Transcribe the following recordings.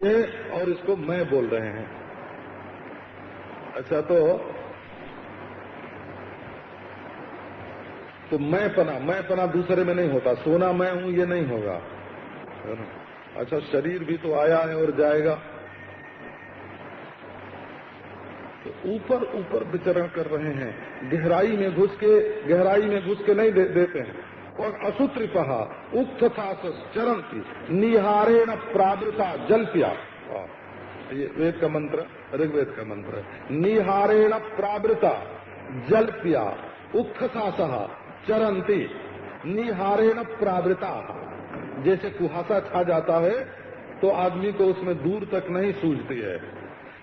ये और इसको मैं बोल रहे हैं। अच्छा, तो मैं पना दूसरे में नहीं होता। सोना मैं हूं ये नहीं होगा, है ना। अच्छा, शरीर भी तो आया है और जाएगा। तो ऊपर ऊपर विचरण कर रहे हैं, गहराई में घुस के नहीं देते हैं। और असुत्रिपहा उक्तथा चरंती निहारेण प्रावृता जलप्या, ये वेद का मंत्र, ऋग्वेद का मंत्र है। निहारेण प्रावृता जलप्या उक्तथा चरंती निहारेण प्रावृता। जैसे कुहासा छा जाता है तो आदमी को उसमें दूर तक नहीं सूझती है,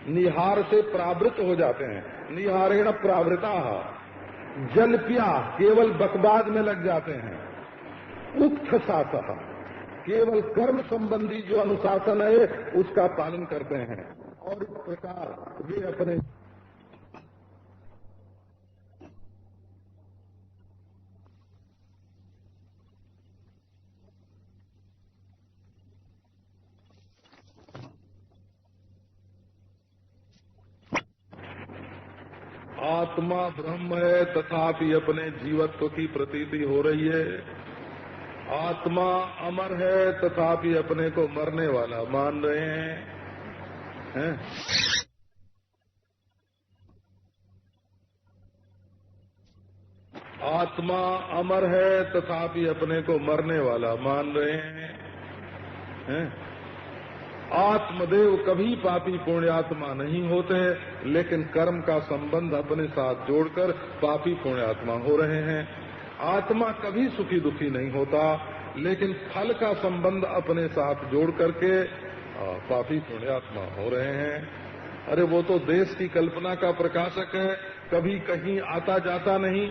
निहार से प्रावृत हो जाते हैं। निहारेण प्रावृता जलप्या, केवल बकवाद में लग जाते हैं। उक्त सातः, केवल कर्म संबंधी जो अनुशासन है उसका पालन करते हैं। और इस प्रकार वे अपने आत्मा ब्रह्म है तथापि अपने जीवत्व की प्रतीति हो रही है। आत्मा अमर है तथापि अपने को मरने वाला मान रहे हैं? आत्मा अमर है तथापि अपने को मरने वाला मान रहे हैं? आत्मदेव कभी पापी पुण्यात्मा नहीं होते, लेकिन कर्म का संबंध अपने साथ जोड़कर पापी पुण्यात्मा हो रहे हैं। आत्मा कभी सुखी दुखी नहीं होता, लेकिन फल का संबंध अपने साथ जोड़ करके पापी पुण्यात्मा हो रहे हैं। अरे वो तो देश की कल्पना का प्रकाशक है, कभी कहीं आता जाता नहीं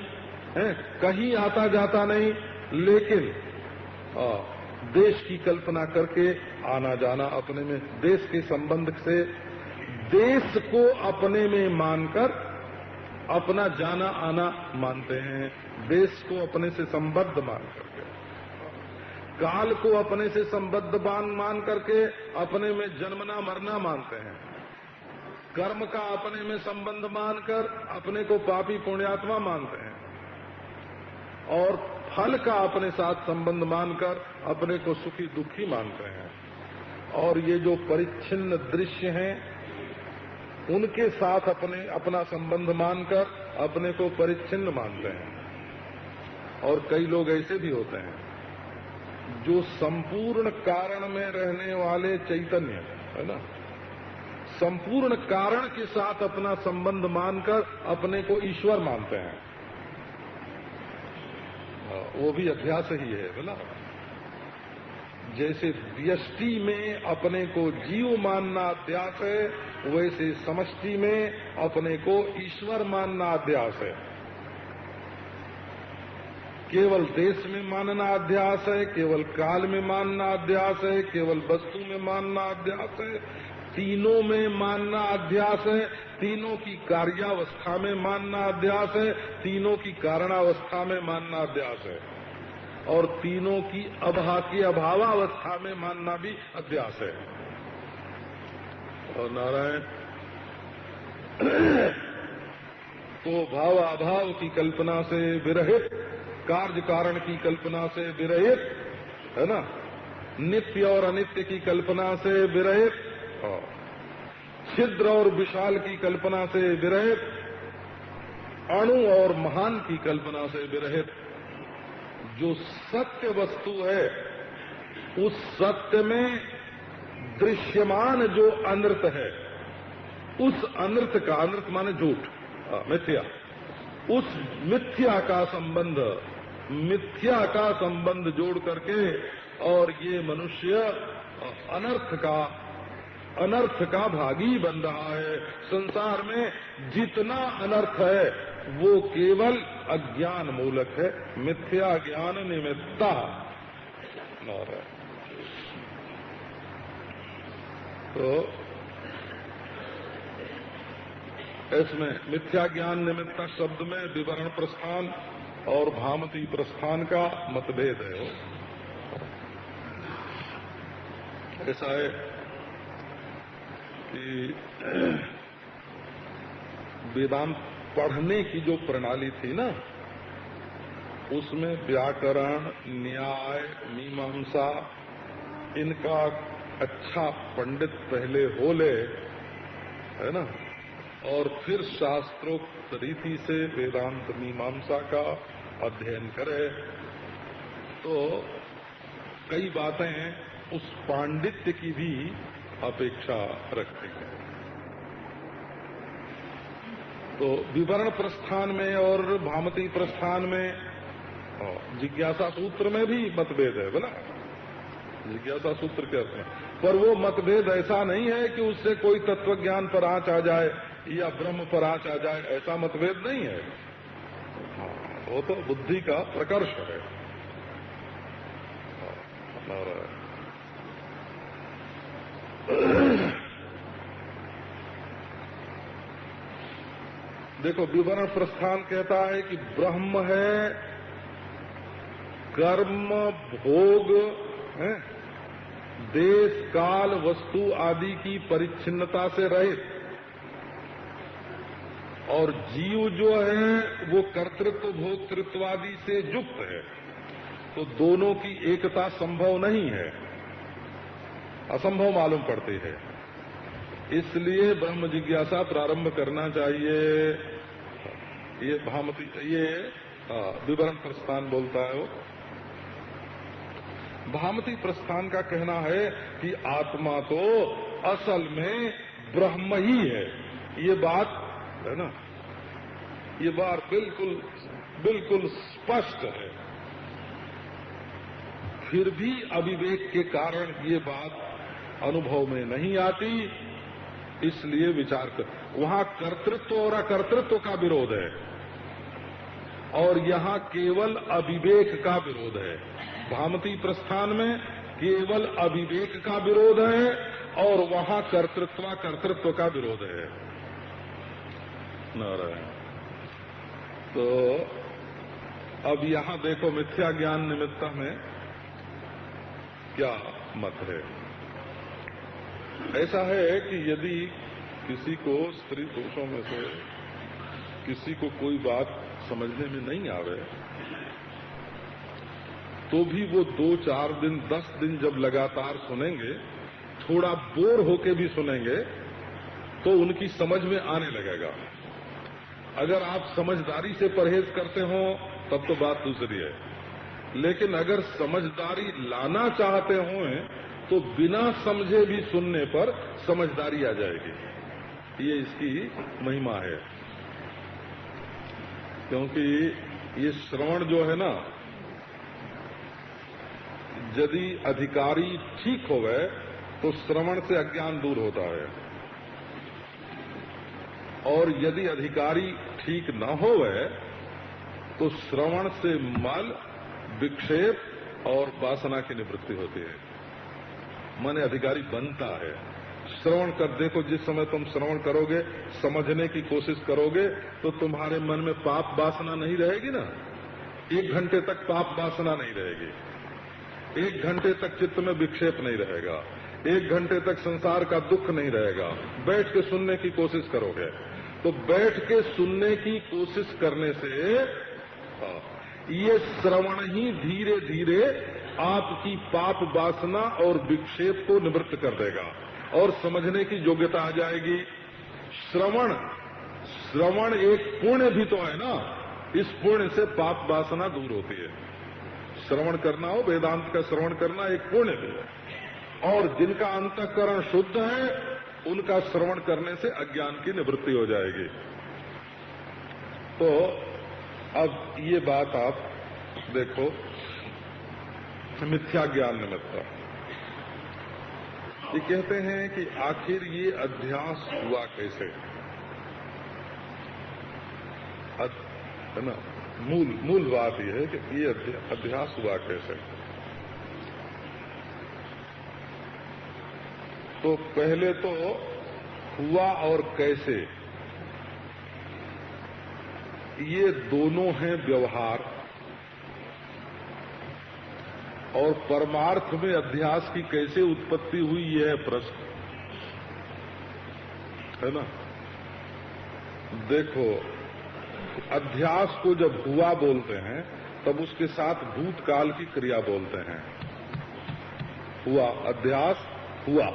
है, कहीं आता जाता नहीं, लेकिन देश की कल्पना करके आना जाना अपने में, देश के संबंध से देश को अपने में मानकर अपना जाना आना मानते हैं। देश को अपने से संबद्ध मान करके, काल को अपने से संबद्ध मान करके अपने में जन्मना मरना मानते हैं। कर्म का अपने में संबंध मानकर अपने को पापी पुण्यात्मा मानते हैं, और फल का अपने साथ संबंध मानकर अपने को सुखी दुखी मानते हैं। और ये जो परिच्छिन्न दृश्य हैं उनके साथ अपना संबंध मानकर अपने को परिच्छिन्न मानते हैं। और कई लोग ऐसे भी होते हैं जो संपूर्ण कारण में रहने वाले चैतन्य है ना, संपूर्ण कारण के साथ अपना संबंध मानकर अपने को ईश्वर मानते हैं। वो भी अभ्यास ही है बोला। जैसे व्यष्टि में अपने को जीव मानना अध्यास है, वैसे समष्टि में अपने को ईश्वर मानना अध्यास है। केवल देश में मानना अध्यास है, केवल काल में मानना अध्यास है, केवल वस्तु में मानना अध्यास है, तीनों में मानना अध्यास है, तीनों की कार्यावस्था में मानना अध्यास है, तीनों की कारणावस्था में मानना अध्यास है, और तीनों की अभावावस्था में मानना भी अध्यास है। और नारायण तो भाव अभाव की कल्पना से विरहित, कार्य कारण की कल्पना से विरहित, है ना, नित्य और अनित्य की कल्पना से विरहित, छिद्र और विशाल की कल्पना से विरहित, अणु और महान की कल्पना से विरहित, जो सत्य वस्तु है उस सत्य में दृश्यमान जो अनृत है, उस अनृत का, अनृत माने झूठ, मिथ्या, उस मिथ्या का संबंध जोड़ करके, और ये मनुष्य अनर्थ का भागी बन रहा है। संसार में जितना अनर्थ है वो केवल अज्ञान मूलक है, मिथ्या ज्ञान निमित्ता। तो इसमें मिथ्या ज्ञान निमित्ता शब्द में विवरण प्रस्थान और भामती प्रस्थान का मतभेद है। ऐसा है कि वेदांत पढ़ने की जो प्रणाली थी ना, उसमें व्याकरण, न्याय, मीमांसा, इनका अच्छा पंडित पहले हो ले, है ना, और फिर शास्त्रोक्त रीति से वेदांत मीमांसा का अध्ययन करे, तो कई बातें उस पांडित्य की भी अपेक्षा रखती हैं। तो विवरण प्रस्थान में और भामती प्रस्थान में, जिज्ञासा सूत्र में भी मतभेद है, बोला जिज्ञासा सूत्र के अर्थ में, पर वो मतभेद ऐसा नहीं है कि उससे कोई तत्वज्ञान पर आंच आ जाए या ब्रह्म पर आंच आ जाए, ऐसा मतभेद नहीं है। वो तो बुद्धि का प्रकर्ष है। देखो, विवरण प्रस्थान कहता है कि ब्रह्म है कर्म, भोग, है, देश, काल, वस्तु आदि की परिच्छिन्नता से रहित, और जीव जो है वो कर्तृत्व भोक्तृत्व आदि से युक्त है। तो दोनों की एकता संभव नहीं है, असंभव मालूम पड़ती है। इसलिए ब्रह्म जिज्ञासा प्रारंभ करना चाहिए। ये भामती, ये विवरण प्रस्थान बोलता है। वो भामती प्रस्थान का कहना है कि आत्मा तो असल में ब्रह्म ही है। ये बात है ना, ये बात बिल्कुल बिल्कुल स्पष्ट है। फिर भी अविवेक के कारण ये बात अनुभव में नहीं आती, इसलिए विचार कर। वहां कर्तृत्व और अकर्तृत्व का विरोध है, और यहाँ केवल अविवेक का विरोध है। भामती प्रस्थान में केवल अविवेक का विरोध है, और वहां कर्तृत्व का विरोध है। नारायण। तो अब यहाँ देखो, मिथ्या ज्ञान निमित्त में क्या मत है। ऐसा है कि यदि किसी को स्त्री पुरुषों में से किसी को कोई बात समझने में नहीं आवे, तो भी वो 2-4 दिन 10 दिन जब लगातार सुनेंगे, थोड़ा बोर होके भी सुनेंगे, तो उनकी समझ में आने लगेगा। अगर आप समझदारी से परहेज करते हो तब तो बात दूसरी है, लेकिन अगर समझदारी लाना चाहते हो तो बिना समझे भी सुनने पर समझदारी आ जाएगी। ये इसकी महिमा है। क्योंकि ये श्रवण जो है ना, यदि अधिकारी ठीक हो गए तो श्रवण से अज्ञान दूर होता है, और यदि अधिकारी ठीक न हो गए तो श्रवण से मल, विक्षेप और वासना की निवृत्ति होती है। माने अधिकारी बनता है। श्रवण कर देखो, जिस समय तुम श्रवण करोगे, समझने की कोशिश करोगे, तो तुम्हारे मन में पाप वासना नहीं रहेगी ना। 1 घंटे तक पाप वासना नहीं रहेगी, 1 घंटे तक चित्त में विक्षेप नहीं रहेगा, 1 घंटे तक संसार का दुख नहीं रहेगा। बैठ के सुनने की कोशिश करोगे, तो बैठ के सुनने की कोशिश करने से ये श्रवण ही धीरे धीरे आपकी पाप वासना और विक्षेप को निवृत्त कर देगा, और समझने की योग्यता आ जाएगी। श्रवण एक पुण्य भी तो है ना, इस पुण्य से पाप वासना दूर होती है। श्रवण करना हो, वेदांत का श्रवण करना एक पुण्य भी है, और जिनका अंतःकरण शुद्ध है उनका श्रवण करने से अज्ञान की निवृत्ति हो जाएगी। तो अब ये बात आप देखो, मिथ्या ज्ञान निमित्त ये कहते हैं कि आखिर ये अध्यास हुआ कैसे, है ना। मूल बात यह है कि ये अध्यास हुआ कैसे। तो पहले तो हुआ और कैसे, ये दोनों हैं व्यवहार, और परमार्थ में अध्यास की कैसे उत्पत्ति हुई, यह है प्रश्न। है ना। देखो, अध्यास को जब हुआ बोलते हैं तब उसके साथ भूतकाल की क्रिया बोलते हैं। हुआ, अध्यास हुआ,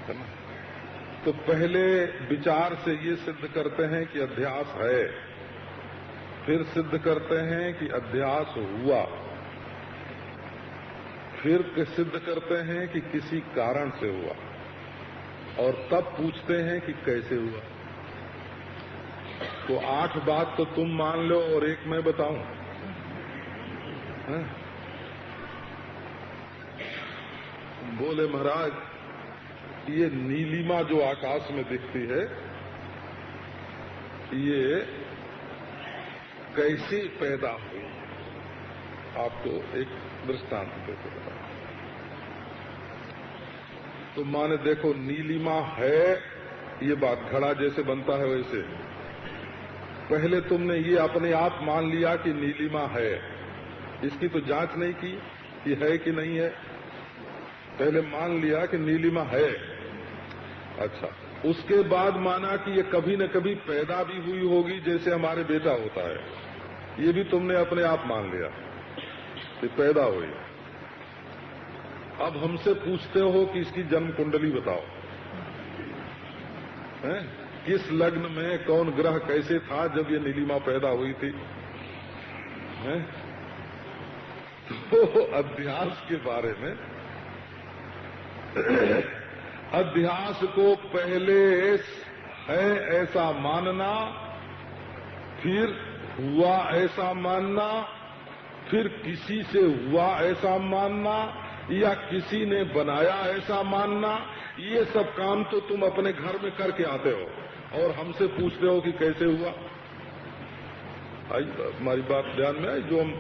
है ना। तो पहले विचार से ये सिद्ध करते हैं कि अध्यास है, फिर सिद्ध करते हैं कि अध्यास हुआ, फिर सिद्ध करते हैं कि किसी कारण से हुआ, और तब पूछते हैं कि कैसे हुआ। तो 8 बात तो तुम मान लो और एक मैं बताऊं, बोले महाराज ये नीलिमा जो आकाश में दिखती है ये कैसे पैदा हुई, आपको एक दृष्टांत देते बता। तो माने देखो, नीलिमा है, ये बात घड़ा जैसे बनता है वैसे पहले तुमने ये अपने आप मान लिया कि नीलिमा है, इसकी तो जांच नहीं की कि है कि नहीं है, पहले मान लिया कि नीलिमा है। अच्छा, उसके बाद माना कि ये कभी न कभी पैदा भी हुई होगी, जैसे हमारे बेटा होता है, ये भी तुमने अपने आप मान लिया कि पैदा हुई। अब हमसे पूछते हो कि इसकी जन्म कुंडली बताओ, हैं? किस लग्न में कौन ग्रह कैसे था जब ये नीलिमा पैदा हुई थी, हैं? तो अध्यास के बारे में, अध्यास को पहले है ऐसा मानना, फिर हुआ ऐसा मानना, फिर किसी से हुआ ऐसा मानना, या किसी ने बनाया ऐसा मानना, ये सब काम तो तुम अपने घर में करके आते हो और हमसे पूछते हो कि कैसे हुआ। आई हमारी बात ध्यान में आई, जो हम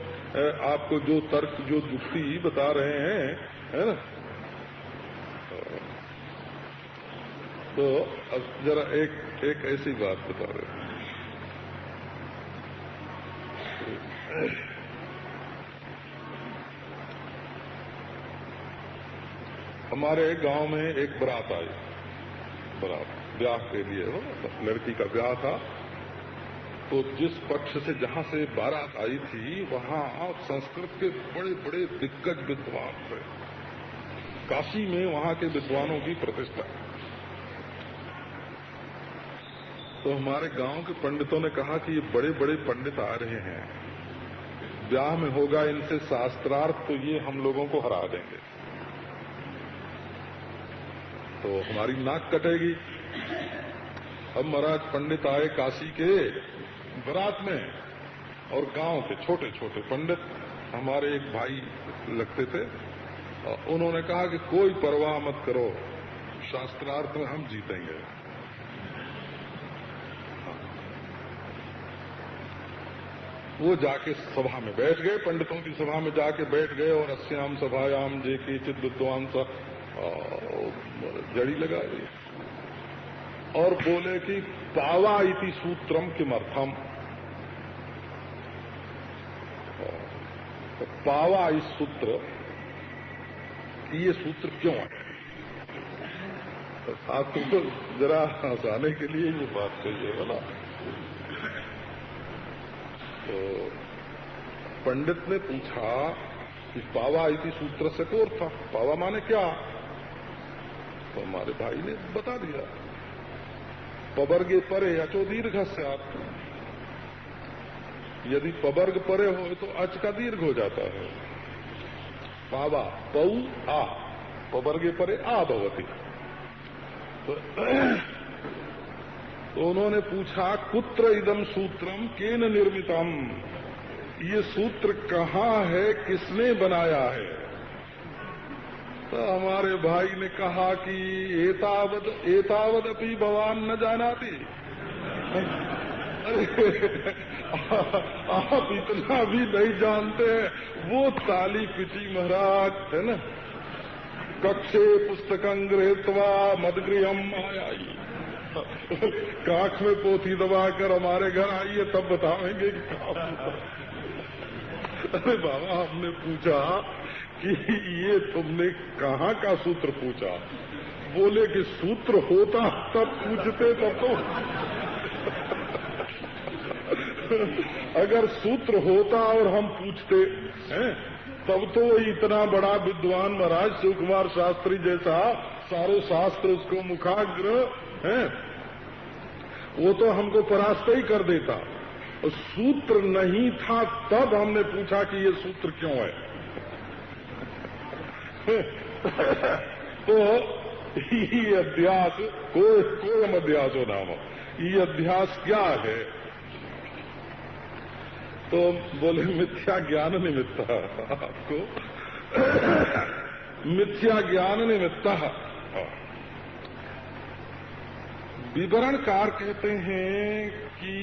आपको जो तर्क जो युक्ति बता रहे हैं, है ना। तो अब जरा एक ऐसी बात बता रहे हैं। हमारे गांव में एक बारात आई, बारात ब्याह के लिए हो, लड़की का ब्याह था। तो जिस पक्ष से जहां से बारात आई थी वहां संस्कृत के बड़े बड़े दिग्गज विद्वान थे, काशी में वहां के विद्वानों की प्रतिष्ठा। तो हमारे गांव के पंडितों ने कहा कि ये बड़े बड़े पंडित आ रहे हैं, ब्याह में होगा इनसे शास्त्रार्थ, तो ये हम लोगों को हरा देंगे, तो हमारी नाक कटेगी। अब महाराज पंडित आए काशी के बारात में, और गांव के छोटे छोटे पंडित हमारे एक भाई लगते थे, और उन्होंने कहा कि कोई परवाह मत करो, शास्त्रार्थ में हम जीतेंगे। वो जाके सभा में बैठ गए, पंडितों की सभा में जाके बैठ गए, और अस्याम सभायाम जे के चित विद्वान सा जड़ी लगा दी और बोले कि पावा इति सूत्रम किमर्थम, तो पावा इस सूत्र, ये सूत्र क्यों है। तो आपको जरा हंसाने के लिए ये बात कही है ना। तो पंडित ने पूछा कि पावा इति सूत्र से कोर था, पावा माने क्या। तो हमारे भाई ने बता दिया, पवर्गे परे अचो दीर्घ से आप, यदि पवर्ग परे हो तो अच का दीर्घ हो जाता है। पावा पौ आ, पवर्गे परे आ भवती। तो उन्होंने पूछा कुत्र इदम सूत्रम केन निर्मितम, ये सूत्र कहाँ है, किसने बनाया है। तो हमारे भाई ने कहा कि एतावदपि भगवान न जानाति, अरे आप इतना भी नहीं जानते हैं। वो ताली पिटी महाराज, है ना, कक्षे पुस्तकं गृहीत्वा मदगृहम आयाई, काख में पोथी दबाकर हमारे घर आइए तब बताएंगे कि क्या। अरे बाबा, हमने पूछा कि ये तुमने कहाँ का सूत्र पूछा, बोले कि सूत्र होता तब पूछते, तब तो अगर सूत्र होता और हम पूछते हैं तब तो इतना बड़ा विद्वान महाराज शिवकुमार शास्त्री जैसा सारे शास्त्र उसको मुखाग्र है, वो तो हमको परास्त ही कर देता। और सूत्र नहीं था तब हमने पूछा कि ये सूत्र क्यों है। तो ये अध्यास कोई अध्यास हो नाम, ये अध्यास क्या है? तो बोले मिथ्या ज्ञान निमित्त आपको मिथ्या ज्ञान निमित्त। विवरणकार कहते हैं कि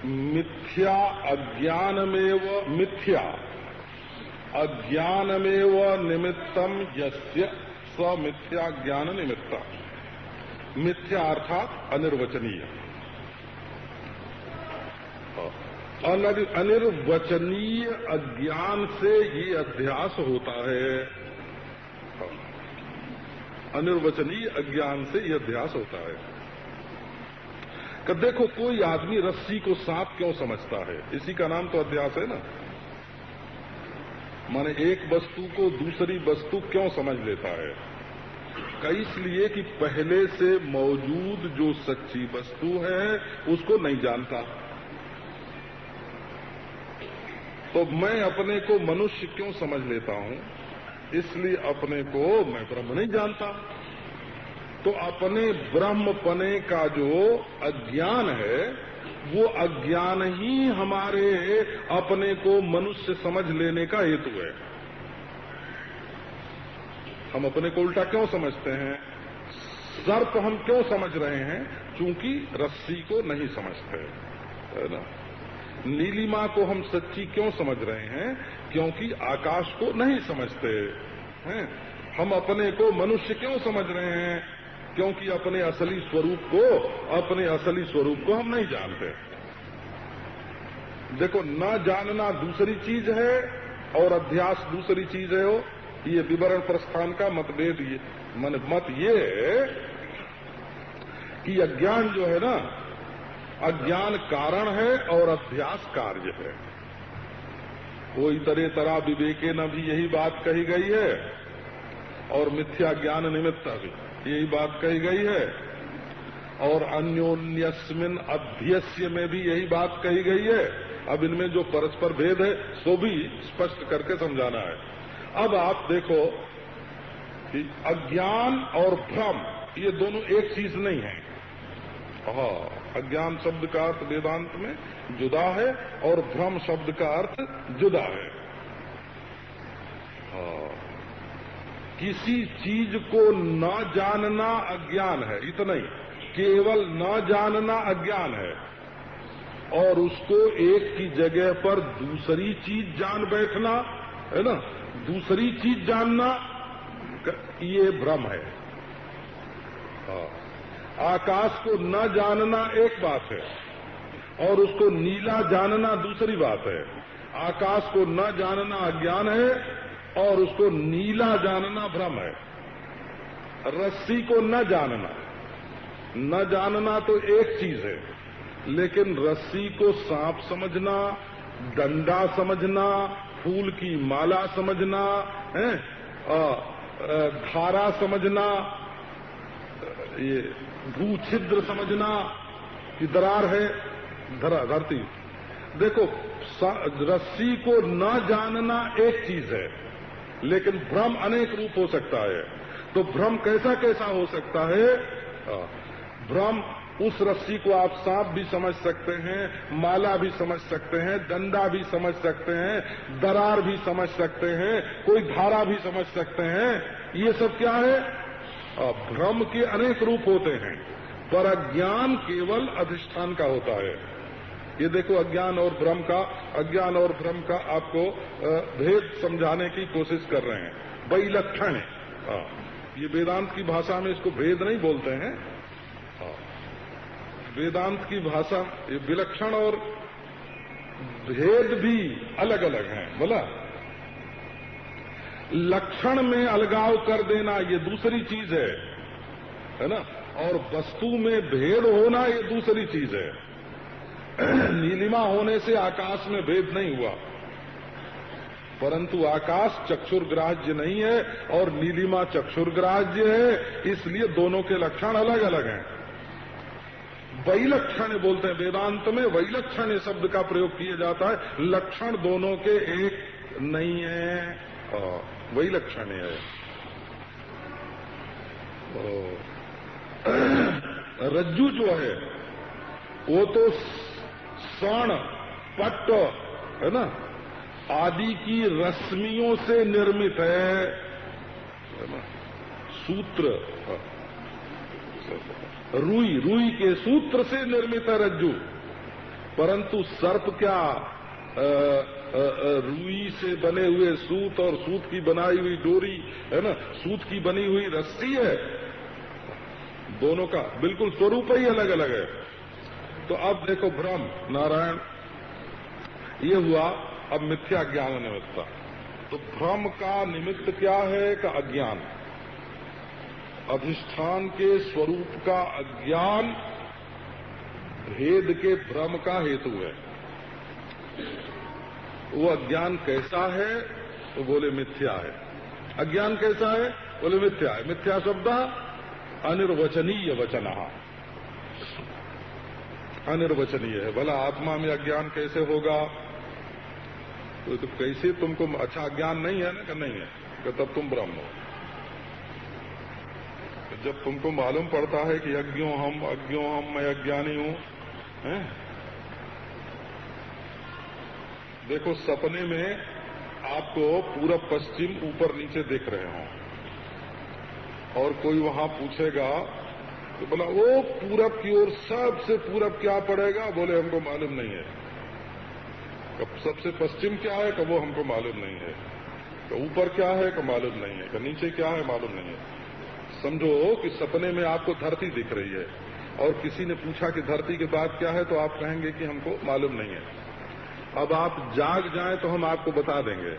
मिथ्या अज्ञानमेव मिथ्या अज्ञानमेव निमित्तम यस्य स मिथ्या ज्ञान निमित्त। मिथ्या अर्थात अनिर्वचनीय, अनिर्वचनीय अज्ञान से ये अध्यास होता है। अनिर्वचनीय अज्ञान से ये अध्यास होता है कि देखो कोई आदमी रस्सी को सांप क्यों समझता है, इसी का नाम तो अध्यास है ना। माने एक वस्तु को दूसरी वस्तु क्यों समझ लेता है? इसलिए कि पहले से मौजूद जो सच्ची वस्तु है उसको नहीं जानता। तो मैं अपने को मनुष्य क्यों समझ लेता हूं? इसलिए अपने को मैं ब्रह्म नहीं जानता। तो अपने ब्रह्मपने का जो अज्ञान है वो अज्ञान ही हमारे अपने को मनुष्य समझ लेने का हेतु है। हम अपने को उल्टा क्यों समझते हैं? सर्प हम क्यों समझ रहे हैं? चूंकि रस्सी को नहीं समझते, है ना। नीलिमा को हम सच्ची क्यों समझ रहे हैं? क्योंकि आकाश को नहीं समझते हैं। हम अपने को मनुष्य क्यों समझ रहे हैं? क्योंकि अपने असली स्वरूप को हम नहीं जानते। देखो, न जानना दूसरी चीज है और अध्यास दूसरी चीज है। हो ये विवरण प्रस्थान का मतभेद, ये मत ये है कि अज्ञान जो है ना, अज्ञान कारण है और अध्यास कार्य है। वो इतरे तरा विवेके न भी यही बात कही गई है और मिथ्या ज्ञान निमित्त भी यही बात कही गई है और अन्योन्यस्मिन अध्यस्य में भी यही बात कही गई है। अब इनमें जो परस्पर भेद है सो भी स्पष्ट करके समझाना है। अब आप देखो कि अज्ञान और भ्रम ये दोनों एक चीज नहीं है। अज्ञान शब्द का अर्थ वेदांत में जुदा है और भ्रम शब्द का अर्थ जुदा है। किसी चीज को न जानना अज्ञान है, इतना ही, केवल न जानना अज्ञान है। और उसको एक की जगह पर दूसरी चीज जान बैठना, है ना, दूसरी चीज जानना, ये भ्रम है। आकाश को न जानना एक बात है और उसको नीला जानना दूसरी बात है। आकाश को न जानना अज्ञान है और उसको नीला जानना भ्रम है। रस्सी को न जानना तो एक चीज है, लेकिन रस्सी को सांप समझना, डंडा समझना, फूल की माला समझना, धारा समझना, ये भू छिद्र समझना कि दरार है धरती। देखो, रस्सी को न जानना एक चीज है, लेकिन भ्रम अनेक रूप हो सकता है। तो भ्रम कैसा कैसा हो सकता है? भ्रम, उस रस्सी को आप सांप भी समझ सकते हैं, माला भी समझ सकते हैं, डंडा भी समझ सकते हैं, दरार भी समझ सकते हैं, कोई धारा भी समझ सकते हैं। ये सब क्या है? भ्रम के अनेक रूप होते हैं, पर अज्ञान केवल अधिष्ठान का होता है। ये देखो, अज्ञान और भ्रम का आपको भेद समझाने की कोशिश कर रहे हैं। वैलक्षण है, ये वेदांत की भाषा में इसको भेद नहीं बोलते हैं। वेदांत की भाषा ये विलक्षण और भेद भी अलग अलग हैं। बोला, लक्षण में अलगाव कर देना ये दूसरी चीज है है ना, और वस्तु में भेद होना ये दूसरी चीज है। नीलिमा होने से आकाश में भेद नहीं हुआ, परंतु आकाश चक्षुर्ग्राह्य नहीं है और नीलिमा चक्षुर्ग्राह्य है, इसलिए दोनों के लक्षण अलग अलग हैं। वैलक्षण्य बोलते हैं, वेदांत में वैलक्षण्य शब्द का प्रयोग किया जाता है। लक्षण दोनों के एक नहीं है, वैलक्षण्य है। रज्जु जो है वो तो स्वर्ण, पट्ट, है ना, आदि की रश्मियों से निर्मित है ना, सूत्र, रुई के सूत्र से निर्मित है रज्जु। परंतु सर्प क्या रुई से बने हुए सूत और सूत की बनाई हुई डोरी, है ना, सूत की बनी हुई रस्सी है। दोनों का बिल्कुल स्वरूप ही अलग अलग है। तो अब देखो भ्रम, नारायण, ये हुआ अब मिथ्या ज्ञान निमित्त। तो भ्रम का निमित्त क्या है का अज्ञान, अधिष्ठान के स्वरूप का अज्ञान भेद के भ्रम का हेतु है। वो अज्ञान कैसा है तो बोले मिथ्या है। अज्ञान कैसा है बोले मिथ्या है। मिथ्या शब्द अनिर्वचनीय वचना, अनिर्वचनीय है। भला आत्मा में अज्ञान कैसे होगा? तो कैसे तुमको अच्छा अज्ञान नहीं है ना? कि नहीं है, कि तब तुम ब्रह्म हो। जब तुमको मालूम पड़ता है कि अज्ञो हम, मैं अज्ञानी हूं, देखो सपने में आपको पूरब पश्चिम ऊपर नीचे दिख रहे हो और कोई वहां पूछेगा तो बोला वो पूरब की ओर सबसे पूरब क्या पड़ेगा? बोले हमको मालूम नहीं है। कब सबसे पश्चिम क्या है? कब वो हमको मालूम नहीं है। तो ऊपर क्या है? कब मालूम नहीं है। नीचे क्या है? मालूम नहीं है। समझो कि सपने में आपको धरती दिख रही है और किसी ने पूछा कि धरती के बाद क्या है, तो आप कहेंगे कि हमको मालूम नहीं है। अब आप जाग जाएं तो हम आपको बता देंगे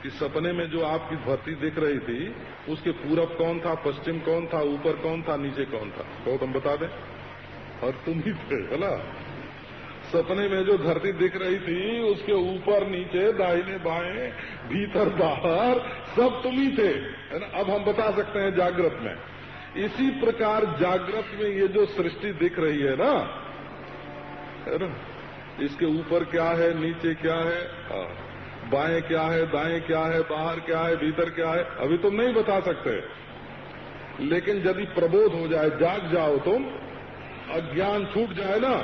कि सपने में जो आपकी धरती दिख रही थी उसके पूरब कौन था, पश्चिम कौन था, ऊपर कौन था, नीचे कौन था, तो हम बता दें। और तुम ही थे, है ना? सपने में जो धरती दिख रही थी उसके ऊपर नीचे, दाहिने बाएं, भीतर बाहर सब तुम ही थे, है ना? अब हम बता सकते हैं जागृत में। इसी प्रकार जागृत में ये जो सृष्टि दिख रही है ना, इसके ऊपर क्या है, नीचे क्या है, बाएं क्या है, दाएं क्या है, बाहर क्या है, भीतर क्या है, अभी तुम नहीं बता सकते। लेकिन यदि प्रबोध हो जाए, जाग जाओ तुम, अज्ञान छूट जाए ना,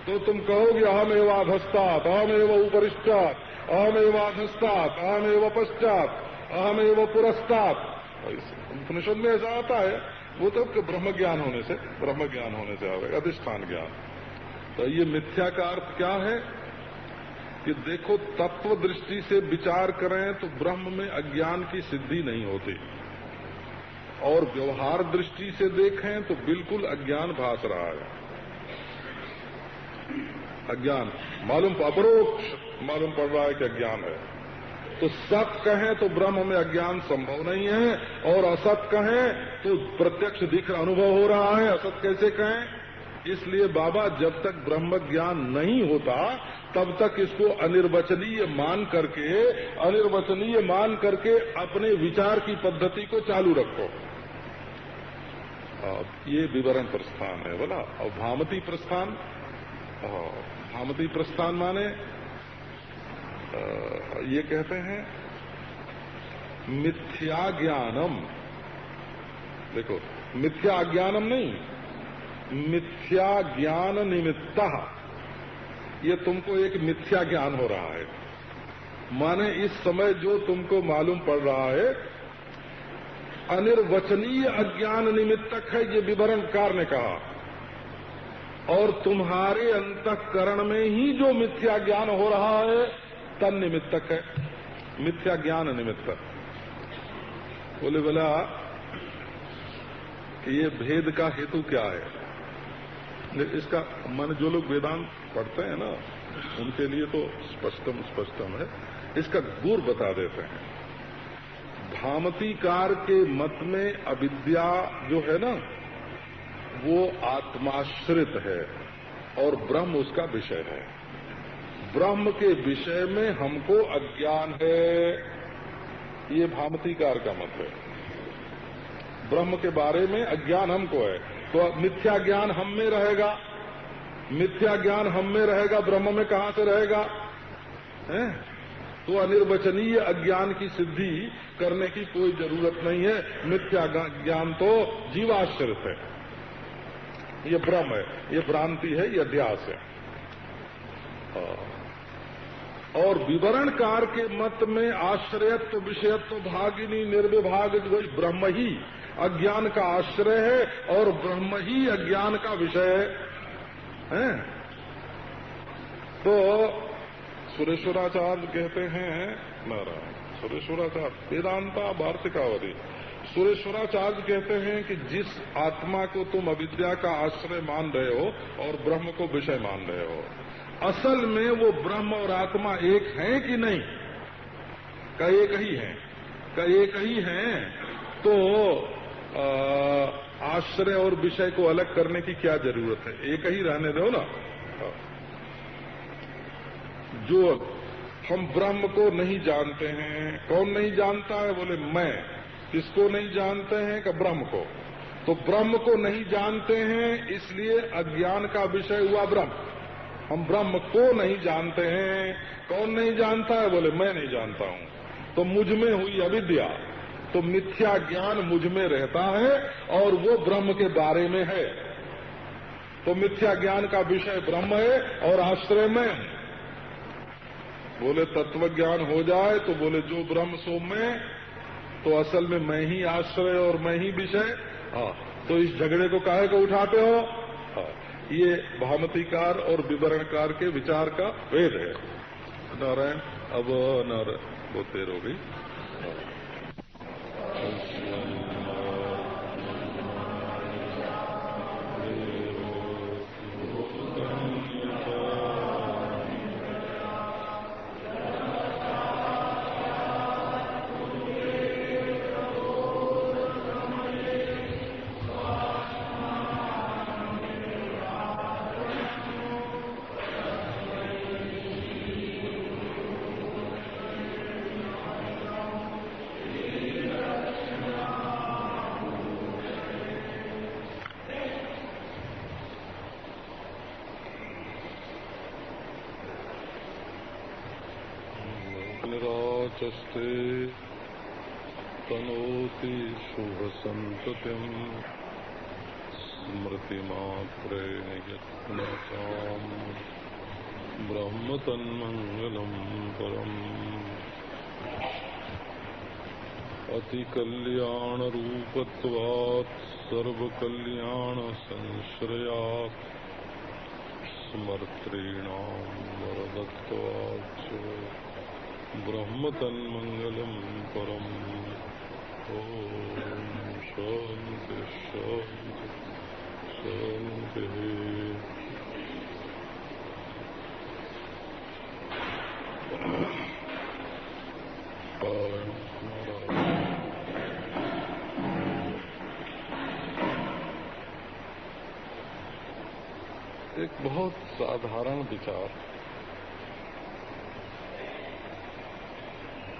तो तुम कहोगे अहम एव अधस्तात्, अहम एव उपरिष्टात्, अहम एव अधस्तात्, अहम एव पश्चात्, अहम एव पुरस्तात्। उपनिषद में ऐसा आता है। वो तो ब्रह्म ज्ञान होने से, ब्रह्म ज्ञान होने से आवेगा, अधिष्ठान ज्ञान। तो ये मिथ्या का अर्थ क्या है कि देखो तत्व दृष्टि से विचार करें तो ब्रह्म में अज्ञान की सिद्धि नहीं होती, और व्यवहार दृष्टि से देखें तो बिल्कुल अज्ञान भास रहा है। अज्ञान मालूम, अपरोक्ष मालूम पड़ रहा है कि अज्ञान है। तो सत कहें तो ब्रह्म में अज्ञान संभव नहीं है, और असत कहें तो प्रत्यक्ष दिख अनुभव हो रहा है। असत कैसे कहें? इसलिए बाबा जब तक ब्रह्म ज्ञान नहीं होता तब तक इसको अनिर्वचनीय मान करके अपने विचार की पद्धति को चालू रखो। ये विवरण प्रस्थान है बोला। और भामती प्रस्थान, भामती प्रस्थान माने ये कहते हैं मिथ्या ज्ञानम। देखो मिथ्या ज्ञानम नहीं, मिथ्या ज्ञान निमित्तः। ये तुमको एक मिथ्या ज्ञान हो रहा है, माने इस समय जो तुमको मालूम पड़ रहा है अनिर्वचनीय अज्ञान निमित्तक है, ये विवरणकार ने कहा। और तुम्हारे अंतःकरण में ही जो मिथ्या ज्ञान हो रहा है तन निमित्तक है, मिथ्या ज्ञान निमित्तक। बोले बोला कि ये भेद का हेतु क्या है? इसका मन जो लोग वेदांत पढ़ते हैं ना उनके लिए तो स्पष्टम है। इसका गुर बता देते हैं। भामतीकार के मत में अविद्या जो है ना वो आत्माश्रित है और ब्रह्म उसका विषय है। ब्रह्म के विषय में हमको अज्ञान है, ये भामतीकार का मत है। ब्रह्म के बारे में अज्ञान हमको है, तो मिथ्या ज्ञान हम में रहेगा। मिथ्या ज्ञान हम में रहेगा, ब्रह्म में कहां से रहेगा? है? तो अनिर्वचनीय अज्ञान की सिद्धि करने की कोई जरूरत नहीं है। मिथ्या ज्ञान तो जीवाश्रित है, ये भ्रम है, ये भ्रांति है, ये अध्यास है। और विवरणकार के मत में आश्रयत्व विषयत्व भागिनी निर्विभाग ब्रह्म ही अज्ञान का आश्रय है और ब्रह्म ही अज्ञान का विषय है। तो सुरेश्वराचार्य कहते हैं, नारायण सुरेश्वराचार्य वेदांता वार्तिकावधि, सुरेश्वराचार्य कहते हैं कि जिस आत्मा को तुम अविद्या का आश्रय मान रहे हो और ब्रह्म को विषय मान रहे हो, असल में वो ब्रह्म और आत्मा एक हैं कि नहीं? का एक ही है, का एक ही है। तो आश्रय और विषय को अलग करने की क्या जरूरत है? एक ही रहने दो ना। जो हम ब्रह्म को नहीं जानते हैं, कौन नहीं जानता है? बोले मैं। किसको नहीं जानते हैं? कि ब्रह्म को। तो ब्रह्म को नहीं जानते हैं, इसलिए अज्ञान का विषय हुआ ब्रह्म। हम ब्रह्म को नहीं जानते हैं। कौन नहीं जानता है? बोले मैं नहीं जानता हूं। तो मुझ में हुई अविद्या, तो मिथ्या ज्ञान मुझ में रहता है और वो ब्रह्म के बारे में है। तो मिथ्या ज्ञान का विषय ब्रह्म है और आश्रय मैं हूं। बोले तत्व ज्ञान हो जाए तो बोले जो ब्रह्म सो मैं, तो असल में मैं ही आश्रय और मैं ही विषय। तो इस झगड़े को काहे को उठाते हो? ये भामतीकार और विवरणकार के विचार का भेद है। नारायण अब नारायण वो देर हो गई। निराचस्ते तनोति शुभ संततिम् स्मृतिमात्रेण यत्नताम् ब्रह्म तन्मंगलम् परम् अतिकल्याण रूपत्वात् सर्वकल्याण संश्रयात् स्मर्तॄणाम् वरदत्वात् ब्रह्म तन्मंगलम् परम्। ओम शांति शांति शांति। एक बहुत साधारण विचार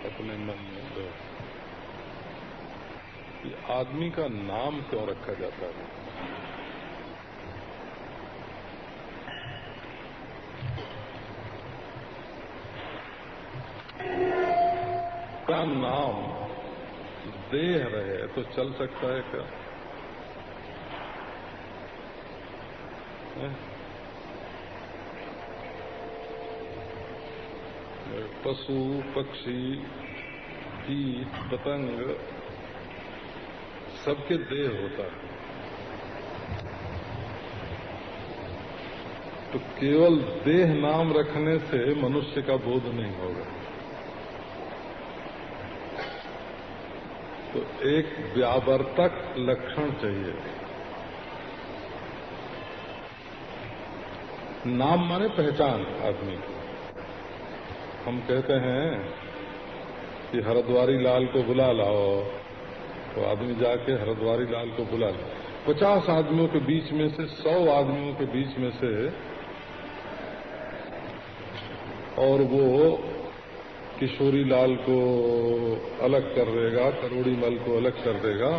अपने मन में दो कि आदमी का नाम क्यों रखा जाता है? क्या नाम देह रहे तो चल सकता है क्या? पशु पक्षी कीट पतंग सबके देह होता है। तो केवल देह नाम रखने से मनुष्य का बोध नहीं होगा। तो एक व्यावर्तक लक्षण चाहिए। नाम माने पहचान आदमी की। हम कहते हैं कि हरद्वारी लाल को बुला लाओ, तो आदमी जाके हरद्वारी लाल को बुला ले। 50 आदमियों के बीच में से 100 आदमियों के बीच में से, और वो किशोरी लाल को अलग कर देगा, करोड़ी मल को अलग कर देगा,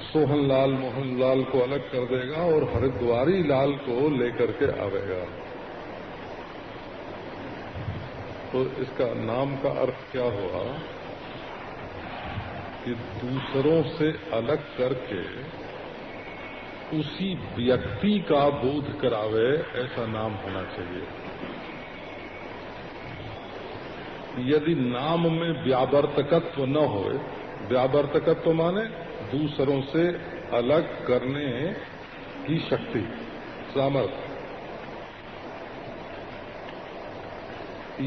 सोहन लाल मोहन लाल को अलग कर देगा और हरिद्वारी लाल को लेकर के आवेगा। तो इसका नाम का अर्थ क्या हुआ कि दूसरों से अलग करके उसी व्यक्ति का बोध करावे, ऐसा नाम होना चाहिए। यदि नाम में व्यावर्तकत्व न हो, व्यावर्तकत्व माने दूसरों से अलग करने की शक्ति, सामर्थ्य,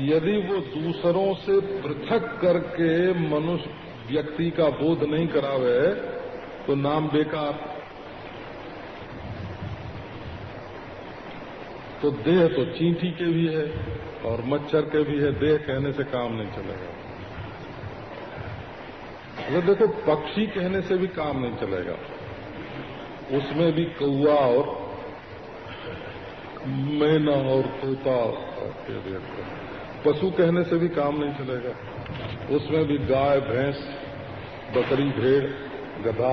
यदि वो दूसरों से पृथक करके मनुष्य व्यक्ति का बोध नहीं करावे तो नाम बेकार। तो देह तो चींटी के भी है और मच्छर के भी है, देह कहने से काम नहीं चलेगा। अगर देखो पक्षी कहने से भी काम नहीं चलेगा, उसमें भी कौवा और मैना और तोता, पशु कहने से भी काम नहीं चलेगा, उसमें भी गाय भैंस बकरी भेड़ गधा।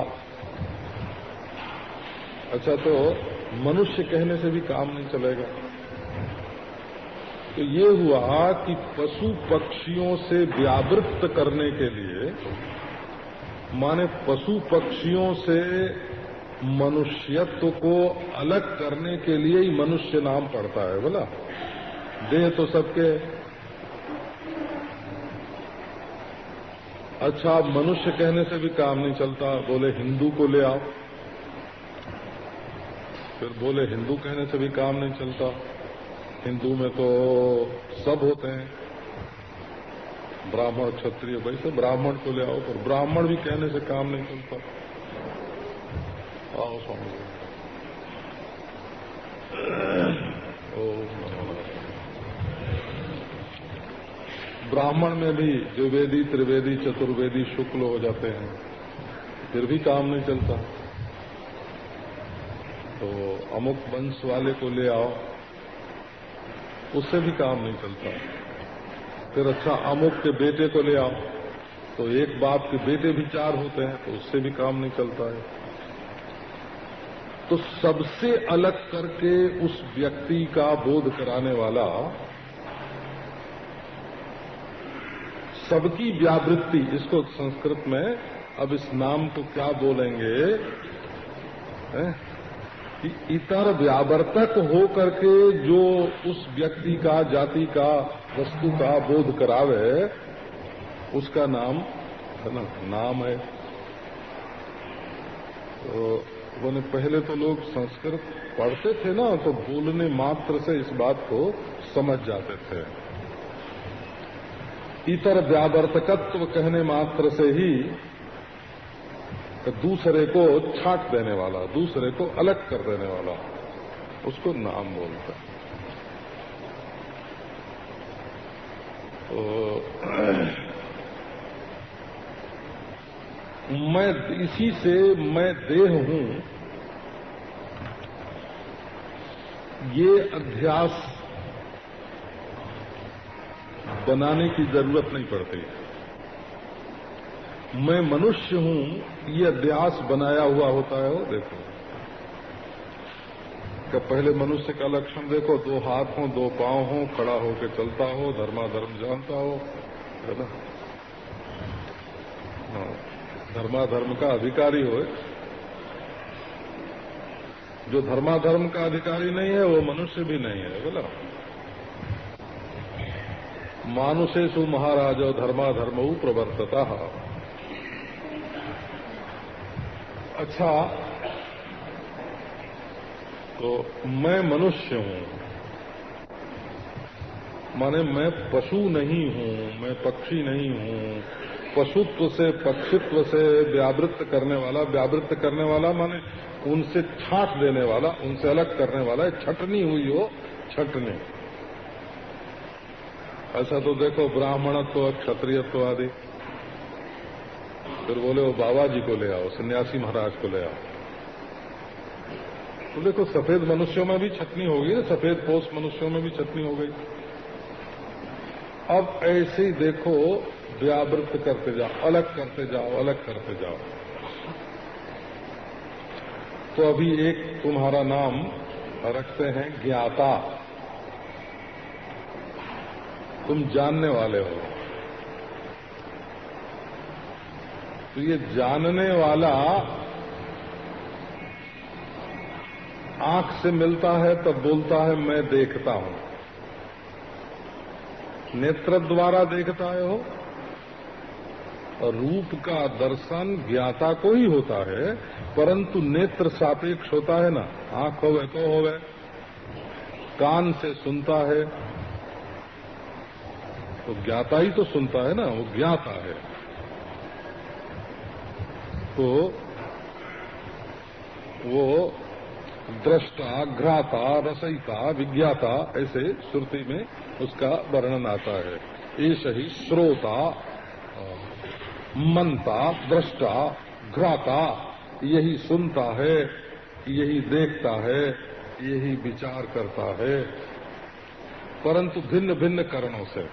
अच्छा, तो मनुष्य कहने से भी काम नहीं चलेगा। तो ये हुआ कि पशु पक्षियों से व्यावृत्त करने के लिए, माने पशु पक्षियों से मनुष्यत्व को अलग करने के लिए ही मनुष्य नाम पड़ता है। बोला देह तो सबके। अच्छा, मनुष्य कहने से भी काम नहीं चलता, बोले हिंदू को ले आओ, फिर बोले हिंदू कहने से भी काम नहीं चलता, हिंदू में तो सब होते हैं, ब्राह्मण क्षत्रिय, वैसे ब्राह्मण को ले आओ, पर ब्राह्मण भी कहने से काम नहीं चलता। आओ स्वामी। ब्राह्मण में भी द्विवेदी त्रिवेदी चतुर्वेदी शुक्ल हो जाते हैं, फिर भी काम नहीं चलता। तो अमुक वंश वाले को ले आओ, उससे भी काम नहीं चलता। फिर अच्छा, अमुक के बेटे को ले आओ, तो एक बाप के बेटे भी 4 होते हैं, तो उससे भी काम नहीं चलता है। तो सबसे अलग करके उस व्यक्ति का बोध कराने वाला, सबकी व्यावृत्ति, इसको संस्कृत में अब इस नाम को क्या बोलेंगे कि इतर व्यावर्तक हो करके जो उस व्यक्ति का, जाति का, वस्तु का बोध करावे, उसका नाम है ना, नाम है। तो बोले पहले तो लोग संस्कृत पढ़ते थे ना, तो बोलने मात्र से इस बात को समझ जाते थे। इतर व्यावर्तकत्व कहने मात्र से ही दूसरे को छांट देने वाला, दूसरे को अलग कर देने वाला, उसको नाम बोलता है। तो मैं इसी से मैं देह हूं, ये अध्यास बनाने की जरूरत नहीं पड़ती। मैं मनुष्य हूं, ये अध्यास बनाया हुआ होता है। वो देखो कि पहले मनुष्य का लक्षण देखो, 2 हाथ हो, 2 पांव हो, खड़ा होकर चलता हो, धर्माधर्म जानता हो, है ना, हाँ, धर्माधर्म का अधिकारी हो। जो धर्माधर्म का अधिकारी नहीं है वो मनुष्य भी नहीं है। बोला मानुषेषु महाराजो धर्माधर्मौ प्रवर्ततः। अच्छा, तो मैं मनुष्य हूं, माने मैं पशु नहीं हूं, मैं पक्षी नहीं हूं। पशुत्व से पक्षित्व से व्यावृत्त करने वाला, व्यावृत्त करने वाला माने उनसे छांट देने वाला, उनसे अलग करने वाला, छटनी हुई हो, छटनी। अच्छा, तो देखो ब्राह्मणत्व, क्षत्रियत्व आदि, फिर बोले वो बाबा जी को ले आओ, सन्यासी महाराज को ले आओ। तो देखो सफेद मनुष्यों में भी छटनी होगी ना, सफेद पोष मनुष्यों में भी छटनी हो गई। अब ऐसे ही देखो व्यावृत्त करते जाओ, अलग करते जाओ, अलग करते जाओ। तो अभी एक तुम्हारा नाम रखते हैं ज्ञाता, तुम जानने वाले हो। तो ये जानने वाला आंख से मिलता है तब बोलता है मैं देखता हूं, नेत्र द्वारा देखता है हो। और रूप का दर्शन ज्ञाता को ही होता है, परंतु नेत्र सापेक्ष होता है ना, आंख होवे तो होवे। कान से सुनता है तो ज्ञाता ही तो सुनता है ना, वो ज्ञाता है। तो वो दृष्टा, घ्राता, रसयिता, विज्ञाता, ऐसे श्रुति में उसका वर्णन आता है। ऐसा ही श्रोता, मनता, दृष्टा, घ्राता, यही सुनता है, यही देखता है, यही विचार करता है, परंतु भिन्न भिन्न कारणों से।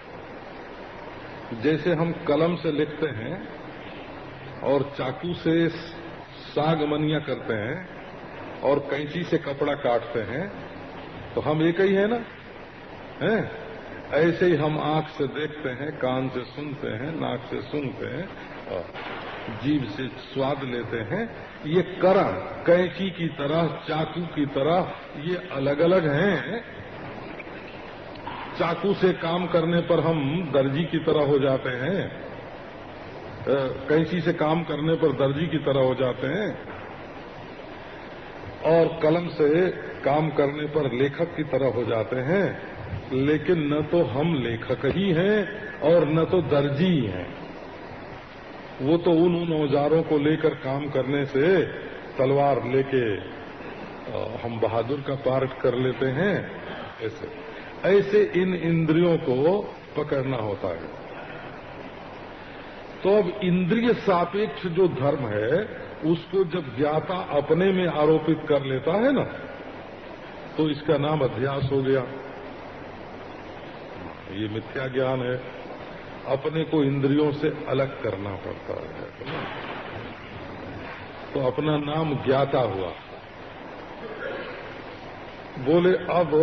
जैसे हम कलम से लिखते हैं और चाकू से सागमनिया करते हैं और कैंची से कपड़ा काटते हैं, तो हम एक ही है ना, हैं? ऐसे ही हम आंख से देखते हैं, कान से सुनते हैं, नाक से सूंघते हैं, जीभ से स्वाद लेते हैं। ये करण कैंची की तरह, चाकू की तरह, ये अलग अलग हैं। चाकू से काम करने पर हम दर्जी की तरह हो जाते हैं, कैंची से काम करने पर दर्जी की तरह हो जाते हैं, और कलम से काम करने पर लेखक की तरह हो जाते हैं। लेकिन न तो हम लेखक ही हैं और न तो दर्जी ही हैं। वो तो उन औजारों को लेकर काम करने से, तलवार लेके हम बहादुर का पार्ट कर लेते हैं, ऐसे इन इंद्रियों को पकड़ना होता है। तो अब इंद्रिय सापेक्ष जो धर्म है, उसको जब ज्ञाता अपने में आरोपित कर लेता है ना, तो इसका नाम अध्यास हो गया। ये मिथ्या ज्ञान है, अपने को इंद्रियों से अलग करना पड़ता है, तो अपना नाम ज्ञाता हुआ। बोले अब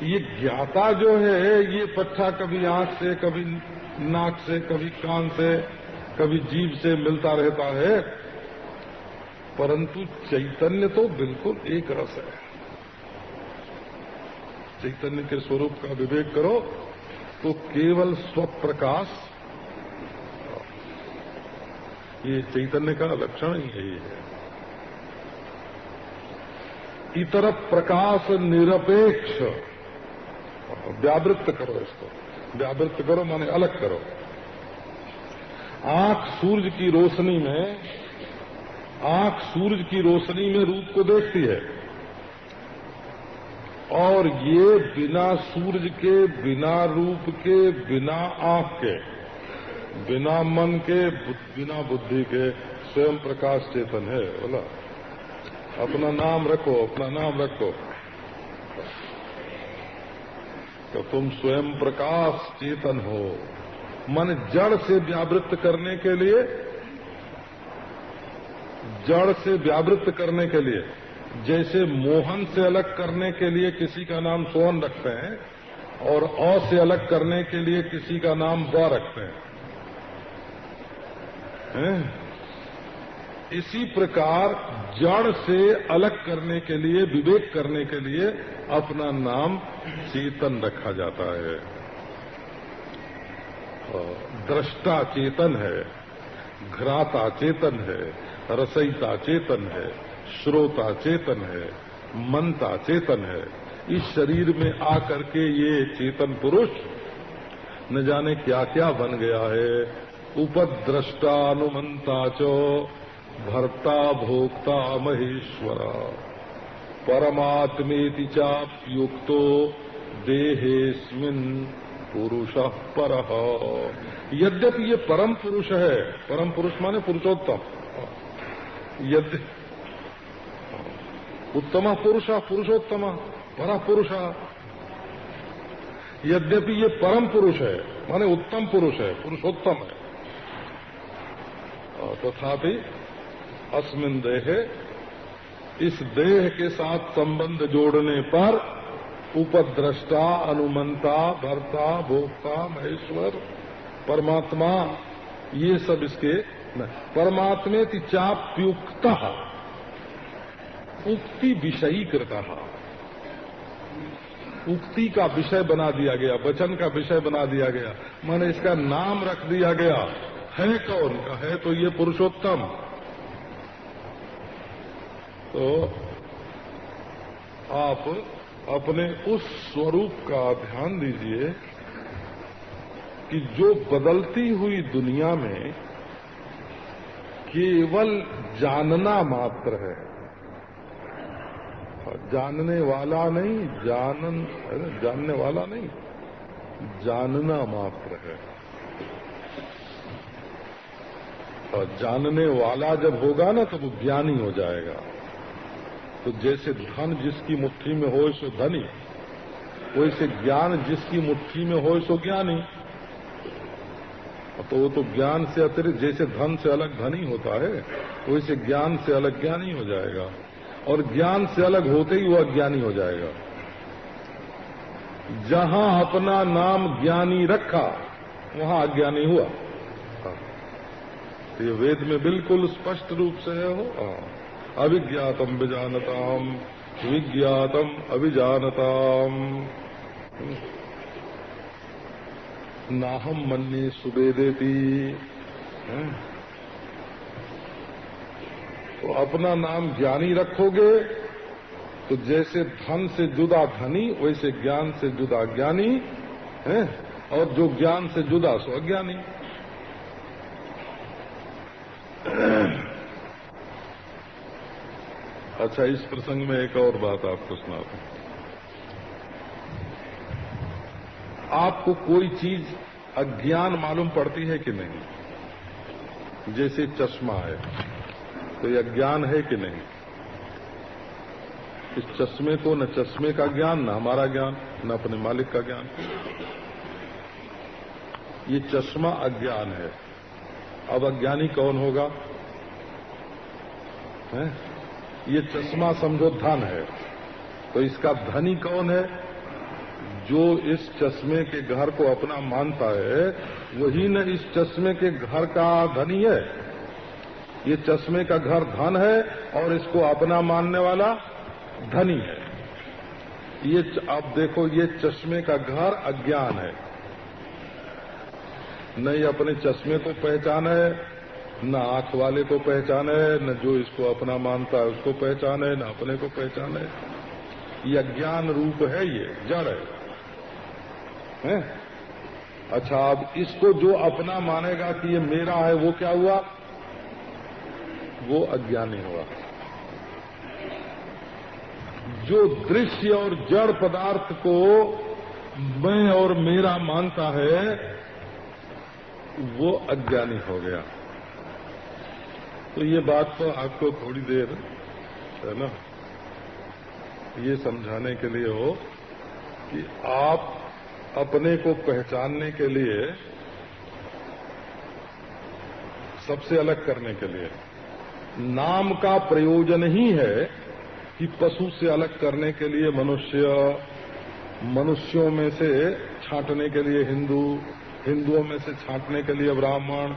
ये ज्ञाता जो है, ये पट्टा कभी आंख से, कभी नाक से, कभी कान से, कभी जीभ से मिलता रहता है, परंतु चैतन्य तो बिल्कुल एक रस है। चैतन्य के स्वरूप का विवेक करो तो केवल स्वप्रकाश, ये चैतन्य का लक्षण ही यही है। इतर प्रकाश निरपेक्ष, व्यावृत्त करो इसको, व्यावृत्त करो माने अलग करो। आंख सूरज की रोशनी में, आंख सूरज की रोशनी में रूप को देखती है, और ये बिना सूरज के, बिना रूप के, बिना आंख के, बिना मन के, बिना बुद्धि के स्वयं प्रकाश चेतन है। बोला अपना नाम रखो, अपना नाम रखो, तो तुम स्वयं प्रकाश चेतन हो। मन जड़ से व्यावृत्त करने के लिए, जड़ से व्यावृत्त करने के लिए, जैसे मोहन से अलग करने के लिए किसी का नाम सोहन रखते हैं और अ से अलग करने के लिए किसी का नाम ब रखते हैं? इसी प्रकार जड़ से अलग करने के लिए, विवेक करने के लिए अपना नाम चेतन रखा जाता है। दृष्टा चेतन है, घ्राता चेतन है, रसयिता चेतन है, श्रोता चेतन है, मनता चेतन है। इस शरीर में आकर के ये चेतन पुरुष न जाने क्या क्या बन गया है। उपद्रष्टा अनुमंता चो भर्ता भोक्ता महेश्वरा परमात्मेति चाप्युक्तो देहेस्मिन् पुरुषः परः। यद्यपि ये परम पुरुष है, परम पुरुष माने पुरुषोत्तम, यद्य उत्तम पुरुष पुरुषोत्तम पर पुरुष, यद्यपि ये परम पुरुष है माने उत्तम पुरुष है, पुरुषोत्तम है, तथापि अस्मिन् देहे, इस देह के साथ संबंध जोड़ने पर उपद्रष्टा, अनुमंता, भर्ता, भोक्ता, महेश्वर, परमात्मा, ये सब इसके परमात्मेति चाप्युक्तः, उक्ति विषयीकृतः, उक्ति का विषय बना दिया गया, वचन का विषय बना दिया गया, माने इसका नाम रख दिया गया। है कौन का? है तो ये पुरुषोत्तम। तो आप अपने उस स्वरूप का ध्यान दीजिए कि जो बदलती हुई दुनिया में केवल जानना मात्र है, जानने वाला नहीं, जानने वाला नहीं, जानना मात्र है। और जानने वाला जब होगा ना तो वो ज्ञानी हो जाएगा। तो जैसे धन जिसकी मुट्ठी में हो सो धनी, वैसे ज्ञान जिसकी मुट्ठी में हो सो ज्ञानी। तो वो तो ज्ञान से अतिरिक्त, जैसे धन से अलग धनी होता है, वैसे ज्ञान से अलग ज्ञानी हो जाएगा, और ज्ञान से अलग होते ही वो अज्ञानी हो जाएगा। जहां अपना नाम ज्ञानी रखा वहां अज्ञानी हुआ। ये वेद में बिल्कुल स्पष्ट रूप से है। हो अविज्ञातम विजानताम, विज्ञातम अभिजानताम, नाहम मन्ये सुवेदेति। तो अपना नाम ज्ञानी रखोगे तो जैसे धन से जुदा धनी, वैसे ज्ञान से जुदा ज्ञानी है, और जो ज्ञान से जुदा सो अज्ञानी। अच्छा, इस प्रसंग में एक और बात आपको सुनाता हूं। आपको कोई चीज अज्ञान मालूम पड़ती है कि नहीं? जैसे चश्मा है तो यह ज्ञान है कि नहीं? इस चश्मे को न चश्मे का ज्ञान, न हमारा ज्ञान, न अपने मालिक का ज्ञान। ये चश्मा अज्ञान है। अब अज्ञानी कौन होगा? है? ये चश्मा समझो धन है, तो इसका धनी कौन है? जो इस चश्मे के घर को अपना मानता है, वही न इस चश्मे के घर का धनी है। ये चश्मे का घर धन है और इसको अपना मानने वाला धनी है। ये आप देखो, ये चश्मे का घर अज्ञान है। न ये अपने चश्मे को पहचाने, न आंख वाले को पहचाने, न जो इसको अपना मानता है उसको पहचाने, न अपने को पहचाने। ये अज्ञान रूप है, ये जड़ है। अच्छा, अब इसको जो अपना मानेगा कि ये मेरा है, वो क्या हुआ? वो अज्ञानी हुआ। जो दृश्य और जड़ पदार्थ को मैं और मेरा मानता है, वो अज्ञानी हो गया। तो ये बात तो आपको थोड़ी देर है ना, ये समझाने के लिए हो कि आप अपने को पहचानने के लिए, सबसे अलग करने के लिए नाम का प्रयोजन ही है कि पशु से अलग करने के लिए मनुष्य, मनुष्यों में से छांटने के लिए हिंदू, हिंदुओं में से छांटने के लिए ब्राह्मण,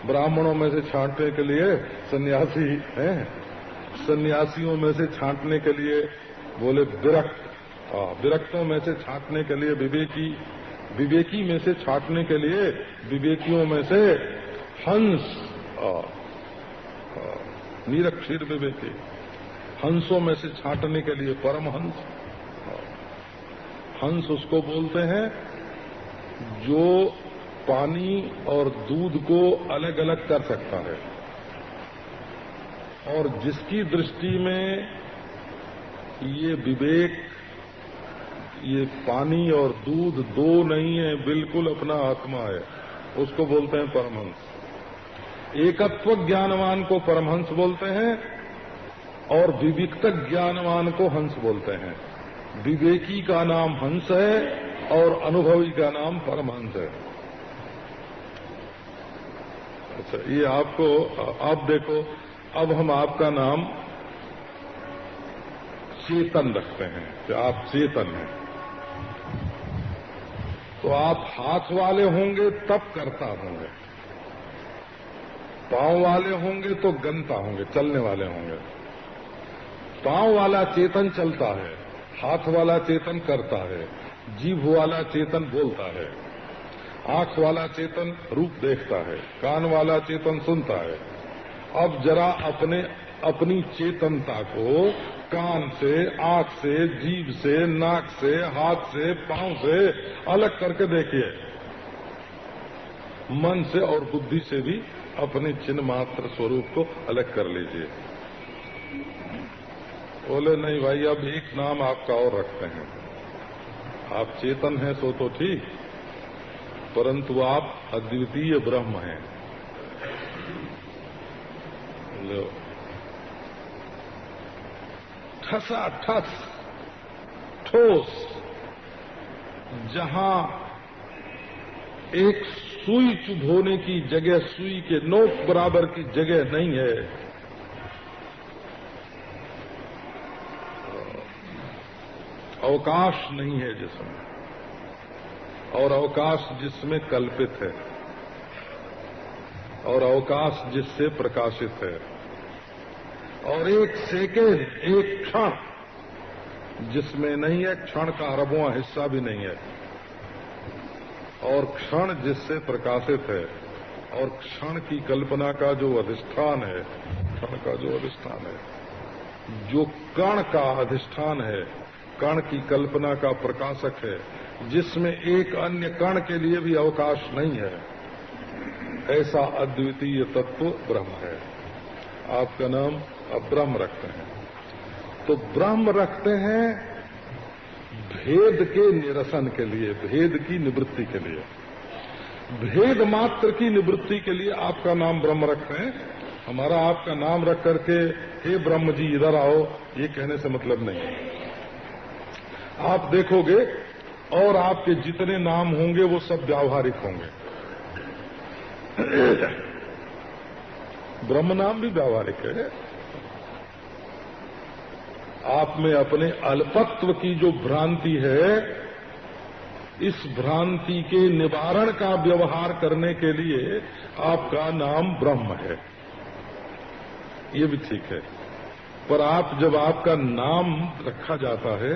ब्राह्मणों में से छांटने के लिए सन्यासी हैं, सन्यासियों में से छांटने के लिए बोले विरक्त, विरक्तों में से छांटने के लिए विवेकी, विवेकी में से छांटने के लिए विवेकियों में से हंस, निरक्षर विवेकी, हंसों में से छांटने के लिए परमहंस। हंस उसको बोलते हैं जो पानी और दूध को अलग अलग कर सकता है, और जिसकी दृष्टि में ये विवेक, ये पानी और दूध दो नहीं है, बिल्कुल अपना आत्मा है, उसको बोलते हैं परमहंस। एकत्व ज्ञानवान को परमहंस बोलते हैं और विविक्त ज्ञानवान को हंस बोलते हैं। विवेकी का नाम हंस है और अनुभवी का नाम परमहंस है। अच्छा, ये आपको आप देखो, अब हम आपका नाम चेतन रखते हैं कि आप चेतन हैं, तो आप हाथ वाले होंगे तब कर्ता होंगे, पांव वाले होंगे तो गंता होंगे, चलने वाले होंगे। पांव वाला चेतन चलता है, हाथ वाला चेतन करता है, जीभ वाला चेतन बोलता है, आंख वाला चेतन रूप देखता है, कान वाला चेतन सुनता है। अब जरा अपनी चेतनता को कान से, आंख से, जीभ से, नाक से, हाथ से, पांव से अलग करके देखिए। मन से और बुद्धि से भी अपने चिन्ह मात्र स्वरूप को अलग कर लीजिए। बोले नहीं भाई, अब एक नाम आपका और रखते हैं। आप चेतन हैं सो तो ठीक, परंतु आप अद्वितीय ब्रह्म हैं। लो, ठसा ठस ठोस, जहां एक सुई चुभोने की जगह, सुई के नोक बराबर की जगह नहीं है, अवकाश नहीं है जिसमें, और अवकाश जिसमें कल्पित है, और अवकाश जिससे प्रकाशित है, और एक सेकेंड, एक क्षण जिसमें नहीं है, क्षण का अरबवां हिस्सा भी नहीं है, और क्षण जिससे प्रकाशित है, और क्षण की कल्पना का जो अधिष्ठान है, क्षण का जो अधिष्ठान है, जो कण का अधिष्ठान है, कण की कल्पना का प्रकाशक है, जिसमें एक अन्य कण के लिए भी अवकाश नहीं है, ऐसा अद्वितीय तत्व ब्रह्म है। आपका नाम अब ब्रह्म रखते हैं। तो ब्रह्म रखते हैं भेद के निरसन के लिए, भेद की निवृत्ति के लिए, भेद मात्र की निवृत्ति के लिए आपका नाम ब्रह्म रखते हैं। हमारा आपका नाम रख करके हे ब्रह्म जी इधर आओ, ये कहने से मतलब नहीं है। आप देखोगे और आपके जितने नाम होंगे वो सब व्यावहारिक होंगे। ब्रह्म नाम भी व्यावहारिक है। आप में अपने अल्पत्व की जो भ्रांति है, इस भ्रांति के निवारण का व्यवहार करने के लिए आपका नाम ब्रह्म है, ये भी ठीक है। पर आप जब आपका नाम रखा जाता है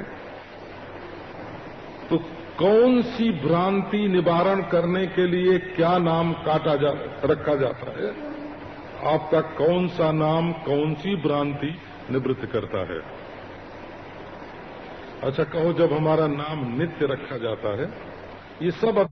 तो कौन सी भ्रांति निवारण करने के लिए क्या नाम रखा जाता है? आपका कौन सा नाम कौन सी भ्रांति निवृत्त करता है? अच्छा कहो, जब हमारा नाम नित्य रखा जाता है, ये सब